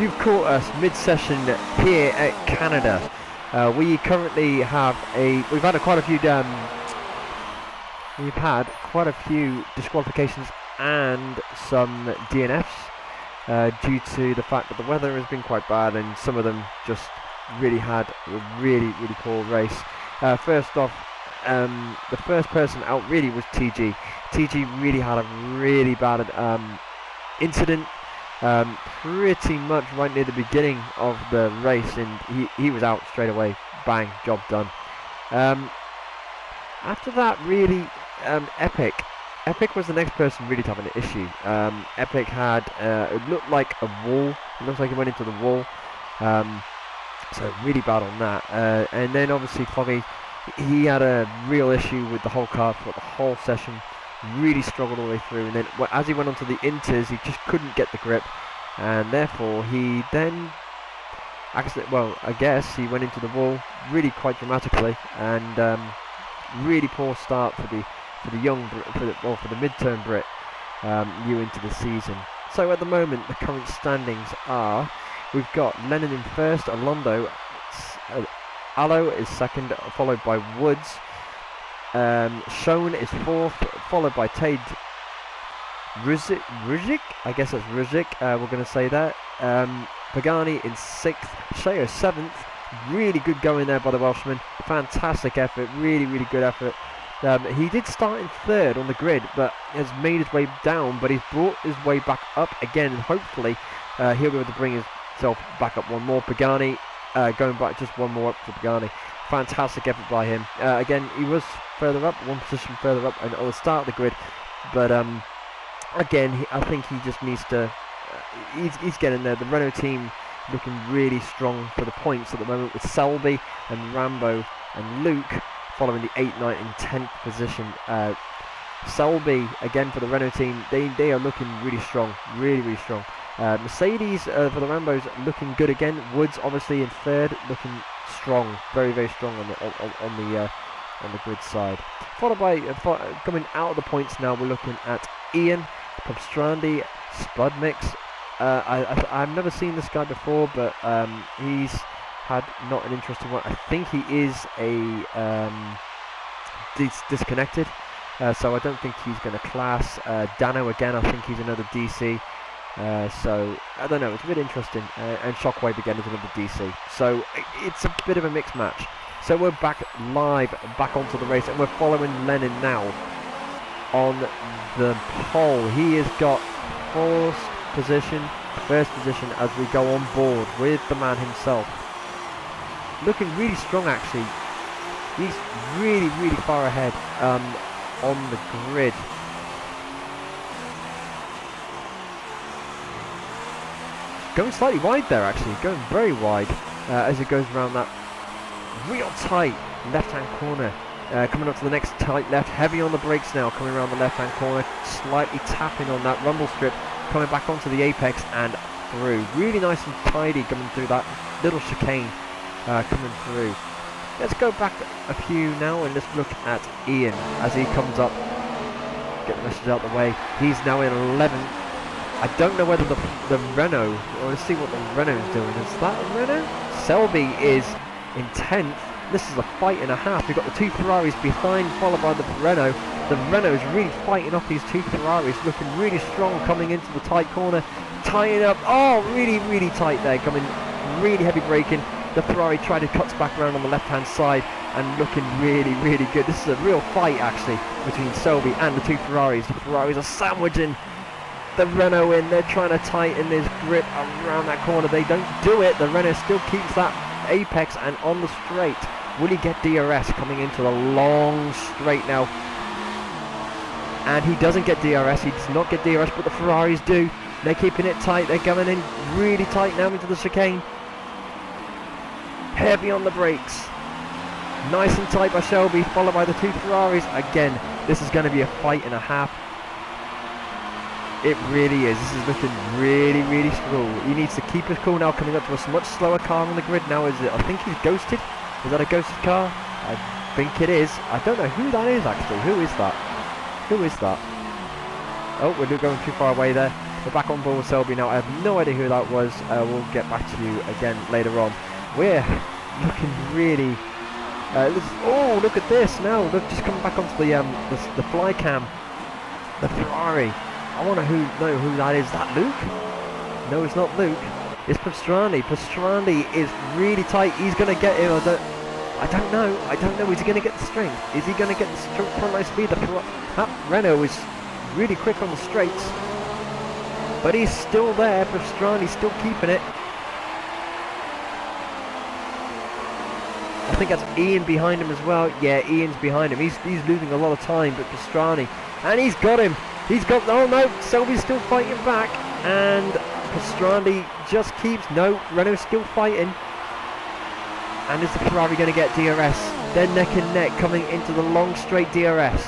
you've caught us mid-session here at Canada. We currently have we've had quite a few disqualifications and some DNFs due to the fact that the weather has been quite bad, and some of them just really had a really poor race. First off, the first person out really was TG. TG really had a really bad incident, pretty much right near the beginning of the race, and he was out straight away. Bang, job done. After that, really, Epic was the next person really to have an issue. Epic had, it looked like a wall. It looks like he went into the wall. So really bad on that. And then obviously Foggy, he had a real issue with the whole car for the whole session. Really struggled all the way through. And then as he went onto the inters, he just couldn't get the grip. And therefore he then, I guess he went into the wall really quite dramatically. And really poor start for the midterm Brit new into the season. So at the moment the current standings are, we've got Lennon in first, Allo is second, followed by Woods. Schoen is fourth, followed by Tade Ruzik, I guess that's Ruzik, we're going to say that. Pagani in sixth, Sheo seventh. Really good going there by the Welshman. Fantastic effort, really good effort. He did start in third on the grid, but has made his way down, but he's brought his way back up again, and hopefully he'll be able to bring himself back up one more. Pagani going back just one more up to Pagani. Fantastic effort by him. Again, he was further up, one position further up, and at the start of the grid, but again, I think he just needs to. He's getting there. The Renault team looking really strong for the points at the moment, with Selby and Rambo and Luke following the 8th, 9th and 10th position. Selby, again for the Renault team, they are looking really strong, really strong. Mercedes for the Rambos looking good again. Woods obviously in third, looking strong, very strong on the grid side. Followed by coming out of the points now, we're looking at Ian, Pubstrandi, Spudmix. I've never seen this guy before, but he's had not an interesting one. I think he is disconnected, so I don't think he's going to class. Dano again, I think he's another DC. So I don't know, it's a bit interesting. And Shockwave again is another DC. So it's a bit of a mixed match. So we're back onto the race, and we're following Lennon now on the pole. He has got first position as we go on board with the man himself. Looking really strong actually. He's really far ahead on the grid. Going slightly wide there actually, going very wide as it goes around that real tight left-hand corner. Coming up to the next tight left, heavy on the brakes now, coming around the left-hand corner, slightly tapping on that rumble strip, coming back onto the apex and through. Really nice and tidy coming through that little chicane, coming through. Let's go back a few now and let's look at Ian as he comes up. Get the message out of the way. He's now in 11th. I don't know whether the Renault, or let's see what the Renault is doing. Is that a Renault? Selby is in 10th. This is a fight and a half. We've got the two Ferraris behind, followed by the Renault. The Renault is really fighting off these two Ferraris, looking really strong coming into the tight corner, tying up. Oh, really tight there, coming really heavy braking. The Ferrari tried to cut back around on the left-hand side and looking really good. This is a real fight actually between Selby and the two Ferraris. The Ferraris are sandwiching the Renault in. They're trying to tighten his grip around that corner. They don't do it. The Renault still keeps that apex and on the straight. Will he get DRS coming into the long straight now? And he doesn't get DRS. He does not get DRS, but the Ferraris do. They're keeping it tight. They're coming in really tight now into the chicane. Heavy on the brakes. Nice and tight by Shelby, followed by the two Ferraris. Again, this is going to be a fight and a half. It really is. This is looking really strong. He needs to keep his cool now, coming up to a much slower car on the grid now. Is it? I think he's ghosted. Is that a ghosted car? I think it is. I don't know who that is actually. Who is that? Who is that? Oh, we're going too far away there. We're back on board with Selby now. I have no idea who that was. We'll get back to you again later on. We're looking really... oh, look at this now. Look, just coming back onto the fly cam. The Ferrari. I want to know who that is. Is that Luke? No, it's not Luke. It's Pastrani. Pastrani is really tight. He's going to get him. I don't know. Is he going to get the strength? Is he going to get the front line speed? That Renault is really quick on the straights. But he's still there. Pastrani's still keeping it. I think that's Ian behind him as well. Yeah, Ian's behind him. He's losing a lot of time, but Pastrani. And he's got him. He's got... Oh no, Selby's still fighting back. And Pastrani just keeps... No, Renault's still fighting. And is the Ferrari going to get DRS? They're neck and neck coming into the long straight DRS.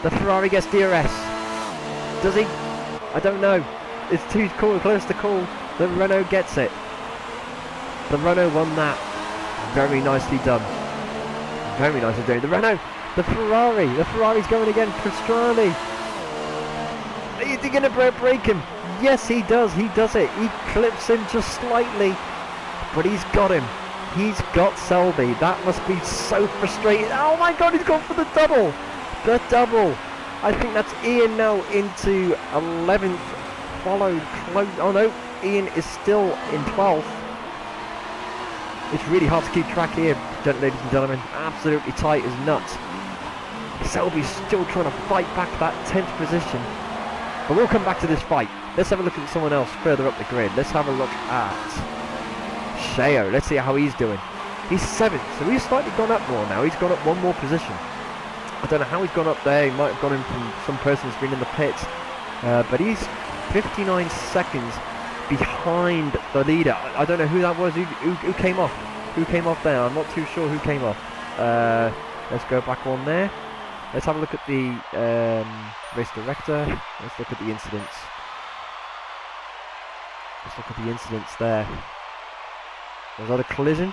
The Ferrari gets DRS. Does he? I don't know. It's too close to call. The Renault gets it. The Renault won that. Very nicely done. Very nicely done. The Renault, the Ferrari. The Ferrari's going again. Pastrani. Is he going to break him? Yes, he does. He does it. He clips him just slightly. But he's got him. He's got Selby. That must be so frustrating. Oh my god, he's gone for the double. The double. I think that's Ian now into 11th. Followed close. Oh no, Ian is still in 12th. It's really hard to keep track here, ladies and gentlemen. Absolutely tight as nuts. Selby's still trying to fight back that 10th position. But we'll come back to this fight. Let's have a look at someone else further up the grid. Let's have a look at Sheo. Let's see how he's doing. He's 7th, so he's slightly gone up more now. He's gone up one more position. I don't know how he's gone up there. He might have gone in from some person who's been in the pits. But he's 59 seconds behind the leader. I don't know who that was. Who came off? Who came off there? I'm not too sure who came off. Let's go back on there. Let's have a look at the race director. Let's look at the incidents. Let's look at the incidents there. Was that a collision?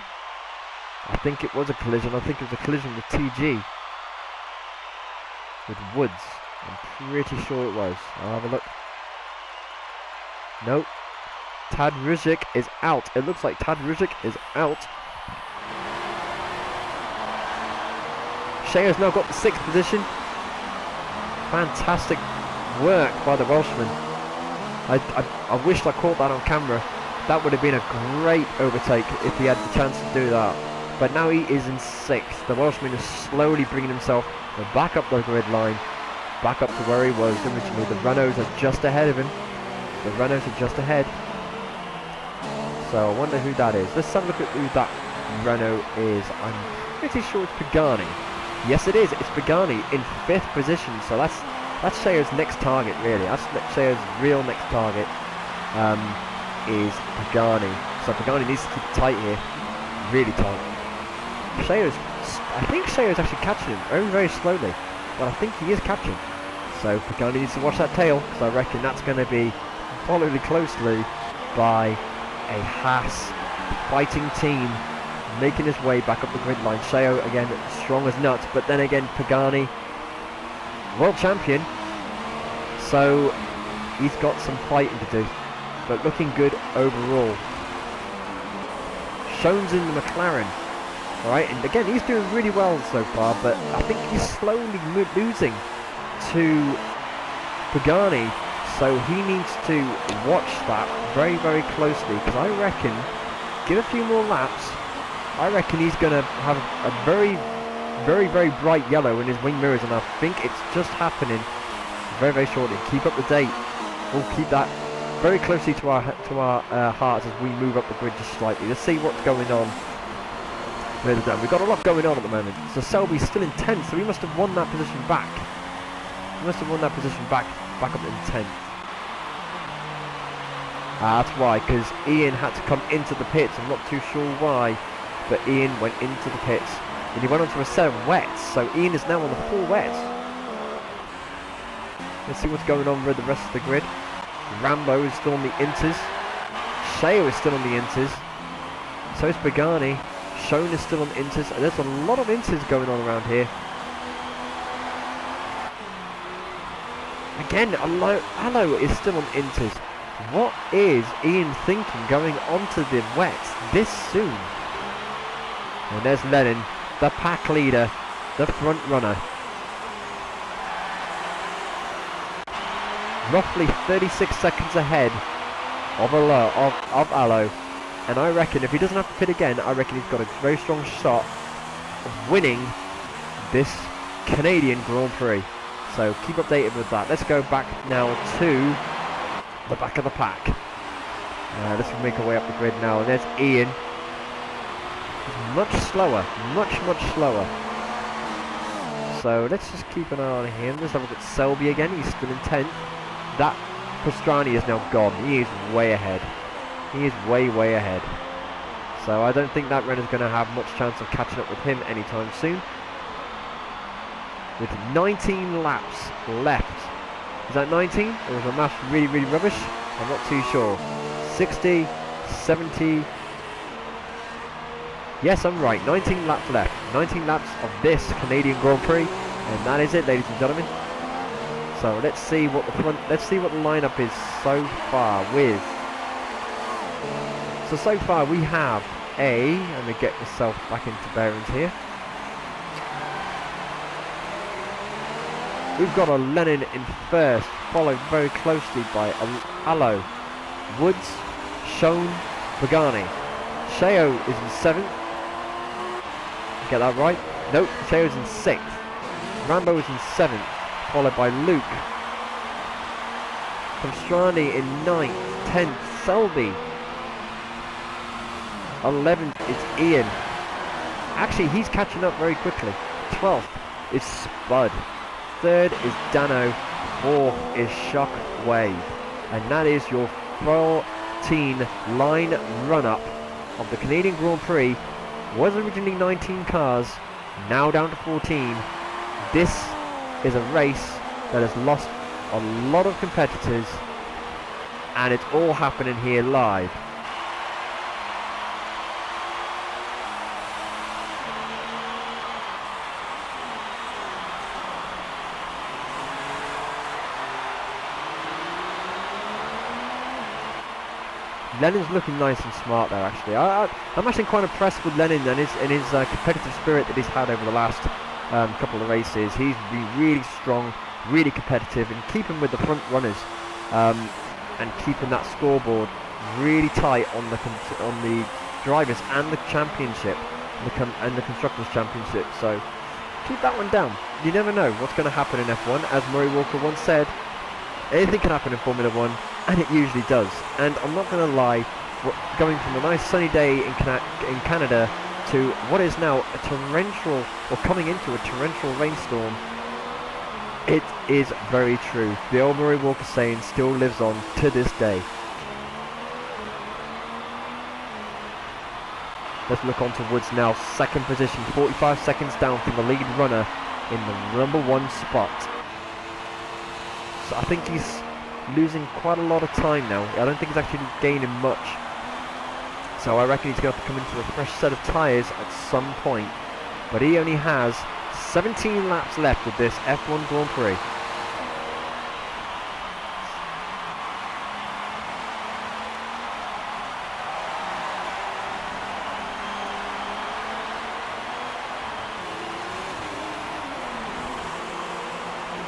I think it was a collision. I think it was a collision with TG. With Woods. I'm pretty sure it was. I'll have a look. Nope. Tad Ruzic is out. It looks like Tad Ruzic is out. Shea's now got the 6th position. Fantastic work by the Welshman. I wished I caught that on camera. That would have been a great overtake if he had the chance to do that. But now he is in 6th. The Welshman is slowly bringing himself back up the grid line. Back up to where he was originally. The Renaults are just ahead of him. The Renaults are just ahead. So I wonder who that is. Let's have a look at who that Renault is. I'm pretty sure it's Pagani. Yes, it is. It's Pagani in 5th position. So that's Shea's next target, really. That's Shea's real next target. Is Pagani. So Pagani needs to keep tight here. Really tight. I think Shea's actually catching him very, very slowly. But I think he is catching. So Pagani needs to watch that tail, because I reckon that's going to be followed closely by a Haas fighting team making his way back up the grid line. Sheo again strong as nuts, but then again Pagani, world champion, so he's got some fighting to do, but looking good overall. Shone's in the McLaren. Alright, and again he's doing really well so far, but I think he's slowly losing to Pagani, so he needs to watch that very, very closely, because I reckon, give a few more laps, I reckon he's going to have a very, very, very bright yellow in his wing mirrors, and I think it's just happening very, very shortly. Keep up the date. We'll keep that very closely to our hearts as we move up the grid just slightly. Let's see what's going on. We've got a lot going on at the moment. So Selby's still in 10th, so he must have won that position back. He must have won that position back up in 10th. That's why, because Ian had to come into the pits. I'm not too sure why, but Ian went into the pits. And he went onto a set of wets, so Ian is now on the 4 wets. Let's see what's going on with the rest of the grid. Rambo is still on the inters. Sheo is still on the inters. So is Pagani. Shone is still on inters. And there's a lot of inters going on around here. Again, Allo is still on inters. What is Ian thinking going onto the wets this soon? And there's Lennon, the pack leader, the front runner. Roughly 36 seconds ahead of Allo. And I reckon if he doesn't have to pit again, I reckon he's got a very strong shot of winning this Canadian Grand Prix. So keep updated with that. Let's go back now to the back of the pack. Let's make our way up the grid now. And there's Ian. He's much slower. Much slower. So let's just keep an eye on him. Let's have a look at Selby again. He's still in 10th. That Pastrani is now gone. He is way ahead. He is way ahead. So I don't think that runner's going to have much chance of catching up with him anytime soon. With 19 laps left. Is that 19? Or is the maths really rubbish? I'm not too sure. 60, 70. Yes, I'm right. 19 laps left. 19 laps of this Canadian Grand Prix. And that is it, ladies and gentlemen. So let's see what the lineup is so far with. So far we have let me get myself back into bearings here. We've got a Lennon in first, followed very closely by Allo, Woods, Schoen, Pagani. Sheo is in 7th. Get that right? Nope, Sheo's in 6th. Rambo is in 7th, followed by Luke. Pastrani in 9th, 10th, Selby. 11th is Ian. Actually, he's catching up very quickly. 12th is Spud. 3rd is Dano. 4th is Shockwave. And that is your 14 line run-up of the Canadian Grand Prix. Was originally 19 cars, now down to 14. This is a race that has lost a lot of competitors, and it's all happening here live. Lennon's looking nice and smart there, actually. I'm actually quite impressed with Lennon and his competitive spirit that he's had over the last couple of races. He's been really strong, really competitive, and keeping with the front runners and keeping that scoreboard really tight on the drivers and the championship and the constructors championship. So keep that one down. You never know what's going to happen in F1. As Murray Walker once said, anything can happen in Formula 1, and it usually does. And I'm not going to lie, going from a nice sunny day in Canada to what is now a torrential, or coming into a torrential rainstorm, it is very true. The old Murray Walker saying still lives on to this day. Let's look on to Woods now, second position, 45 seconds down from the lead runner in the number 1 spot. So I think he's losing quite a lot of time now. I don't think he's actually gaining much. So I reckon he's going to have to come into a fresh set of tyres at some point. But he only has 17 laps left of this F1 Grand Prix.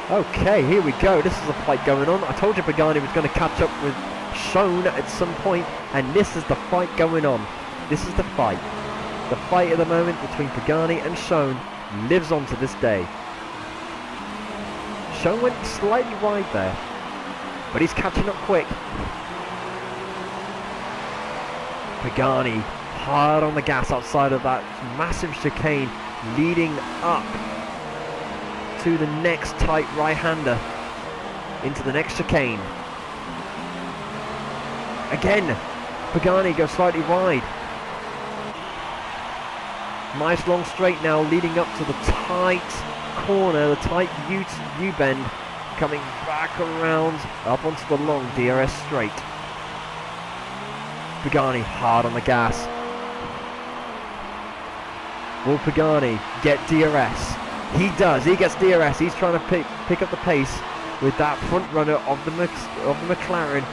Okay, here we go. This is a fight going on. I told you Pagani was going to catch up with Schoen at some point, and this is the fight going on. This is the fight. The fight at the moment between Pagani and Schoen lives on to this day. Schoen went slightly wide there, but he's catching up quick. Pagani hard on the gas outside of that massive chicane leading up to the next tight right-hander into the next chicane. Again, Pagani goes slightly wide. Nice long straight now leading up to the tight corner, the tight U-bend, coming back around up onto the long DRS straight. Pagani hard on the gas. Will Pagani get DRS? He does. He gets DRS. He's trying to pick up the pace with that front runner of the McLaren